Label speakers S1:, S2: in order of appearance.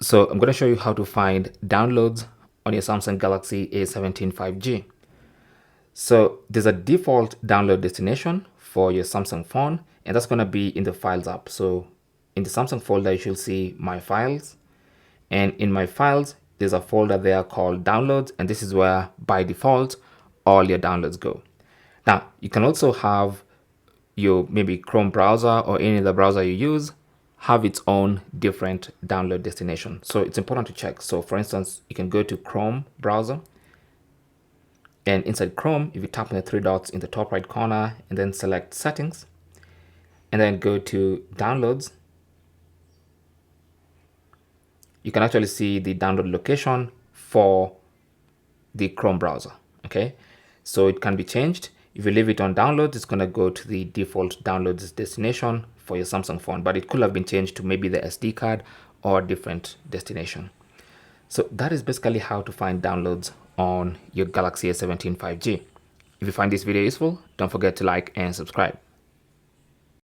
S1: So I'm going to show you how to find downloads on your Samsung Galaxy A17 5G. So there's a default download destination for your Samsung phone, and that's going to be in the Files app. So in the Samsung folder, you should see My Files. And in My Files, there's a folder there called Downloads, and this is where, by default, all your downloads go. Now, you can also have your maybe Chrome browser or any other browser you use have its own different download destination. So it's important to check. So for instance, you can go to Chrome browser, and inside Chrome, if you tap on the three dots in the top right corner and then select Settings, and then go to Downloads, you can actually see the download location for the Chrome browser. Okay, so it can be changed. If you leave it on downloads, it's going to go to the default downloads destination for your Samsung phone, but it could have been changed to maybe the SD card or a different destination. So that is basically how to find downloads on your Galaxy S17 5G. If you find this video useful, don't forget to like and subscribe.